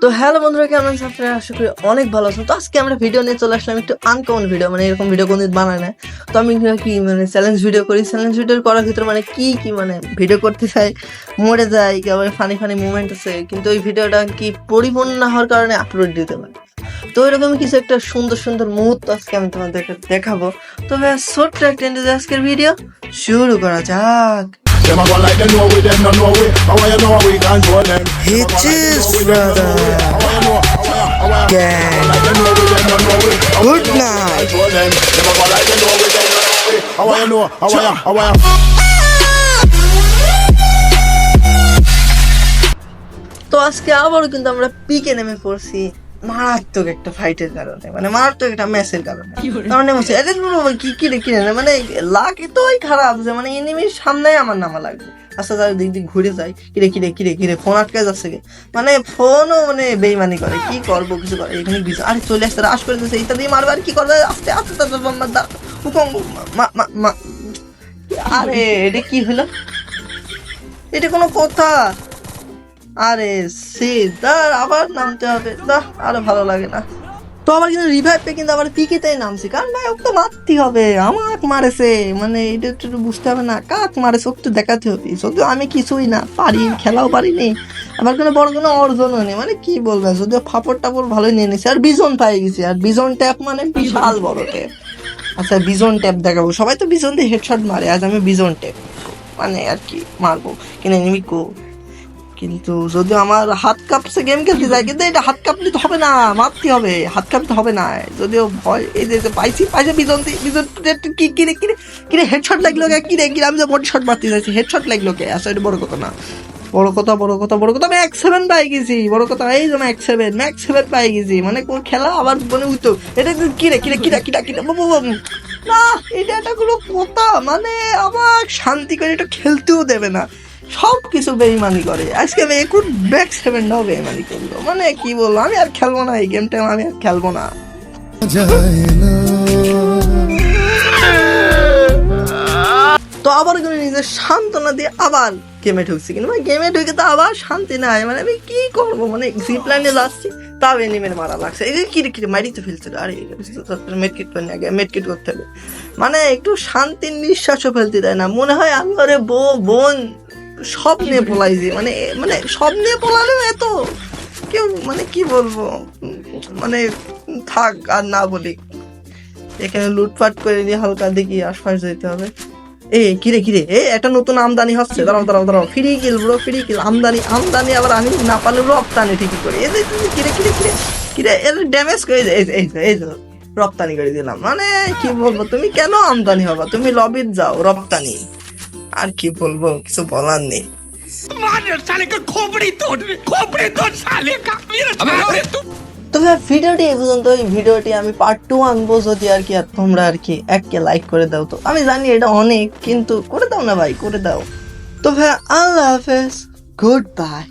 তো হ্যালো বন্ধুরা, কেমন আছেন আপনারা? আশা করি অনেক ভালো আছেন। তো আজকে আমরা ভিডিও নিয়ে চলে আসলাম, একটু আনকমন ভিডিও, মানে এরকম ভিডিও কোনদিন বানায় না। তো আমি কি মানে চ্যালেঞ্জ ভিডিও করি, চ্যালেঞ্জ ভিডিও করার ভিতরে মানে কি মানে ভিডিও করতে চাই, মরে যাই, কেবল ফানি মুভমেন্ট আছে, কিন্তু ওই ভিডিওটা কি পরিপূর্ণ না হওয়ার কারণে আপলোড দিতে পারি। তো এরকম কিছু একটা সুন্দর মুহূর্ত আজকে আমি তোমাদেরকে দেখাবো। তো ভাই ছোট্ট একটা আজকের ভিডিও শুরু করা যাক। Them a go like they know we, them no know we. How you know we control them? Hitches, brother. How you know? Gang. Like they know we, them no know we. Good night. Control them. Them a go like they know we, them no know we. How you know? How you? তো আজকে আবারও কিন্তু আমরা পিকে নেমে পড়ছি মারাত্মক একটা ফাইটের কারণে, মানে মারাত্মক একটা ম্যাচের কারণে। কি মানে লাক এতই খারাপ যে মানে এনিমির সামনে আমার নামা লাগবে। আচ্ছা তার দিক ঘুরে যায়, কিরে ফোন আটকে যাচ্ছে, মানে ফোনও মানে বেইমানি করে, কি করবো কিছু করে। এখানে আরে চলে আসছে, রাশ করে দিচ্ছে, এটা দিয়ে মারবে, আর কি করবে, আস্তে আস্তে আরে এটা কি হলো, এটা কোনো কথা? আরে সিদার আবার নামতে হবে, আরে ভালো লাগে না। তো আবার কিন্তু রিভাইভ পেয়ে কিন্তু আবার পিকেতেই নামছি, কারণ ভাই ওকে তো মারতে হবে, আমাকে মারেছে, মানে এটা একটু বুঝতে হবে না কাক মারেছে, ওকে তো দেখাতে হবে। যদিও আমি কিছুই না পারি, খেলাও পারিনি, আমার কোনো অর্জনও নেই, মানে কি বলবেন, যদিও ফাপড় টাপড় ভালোই নিয়ে নিয়েছি, আর বিজন পাই গেছি, আর বিজন ট্যাপ মানে বিশাল বড় ট্যাপ। আচ্ছা বিজন ট্যাপ দেখাবো, সবাই তো বিজন দিয়ে হেডশট মারে, আজ আমি বিজন ট্যাপ মানে আর কি মারবো কিনা নিমিকো। কিন্তু যদি আমার হাত কাঁপছে গেম খেলতে যায়, কিন্তু এটা হাত কাঁপলে তো হবে না, মারতে হবে, হাত কাঁপতে হবে না। যদিও ভয়, এই যে পাইছি বিজন কিরে হেডশট লাগলো কে, কিরে আমি যে বডি শট মারতে যাচ্ছি, হেডশট লাগলো কে? আসলে এটা বড় কথা না, বড় কথা আমি ম্যাক্স 7 পাই গেছি, বড় কথা এই যে ম্যাক্স 7 পাই গেছি, মানে কোন খেলা আবার মানে উইতো এটা কিরে না, এটা একটা কোনো কথা, মানে আমার শান্তি করে এটা খেলতেও দেবে না, সব কিছু বেইমানি করে। আজকে আমি এখন ব্যাক 7টাও বেইমানি করলো, মানে কি বলবো, আমি আর খেলবো না এই গেমটা, আমি আর খেলবো না। তো আবার কিন্তু নিজের সান্ত্বনা দিয়ে আবার গেমে ঢুকছি, কিন্তু গেমে ঢুকে তো আবার শান্তি নাই, মানে আমি কি করবো, মানে জিপ লাইনে যাচ্ছি তাও এনিমের মারা লাগছে, এই কিরে মারি তো ফেলছিল, আরে মেডকিট করে আগে মেডকিট করতে হবে, মানে একটু শান্তির নিঃশ্বাসও ফেলতে দেয় না, মনে হয় আমি ওরে বোন সব নিয়ে পলাইছি, মানে সব নিয়ে পলালেও এত কেউ, মানে কি বলবো, মানে থাক আর না বলি, এখানে লুটপাট করে নিয়ে হালকা দেখি আশপাশ যেতে হবে। কিরে একটা নতুন আমদানি হচ্ছে, দাঁড়াও ফ্রি কিল ব্রো, ফ্রি কিল, আমদানি আবার আমি না পারলে রপ্তানি ঠিকই করি, এই যে কিরে এর ড্যামেজ করে এই রপ্তানি করে দিলাম, মানে কি বলবো, তুমি কেন আমদানি হবা, তুমি লবিত যাও রপ্তানি, আর কি বলবো, কিছু বলার নেই। তো ভিডিওটি এই পর্যন্ত, এই ভিডিওটি আমি পার্ট 2 আনবো যদি আর কি, আর তোমরা আর কি একটা লাইক করে দাও। তো আমি জানি এটা অনেক, কিন্তু করে দাও না ভাই, করে দাও। তো ভাই আল্লাহ হাফেজ, গুড বাই।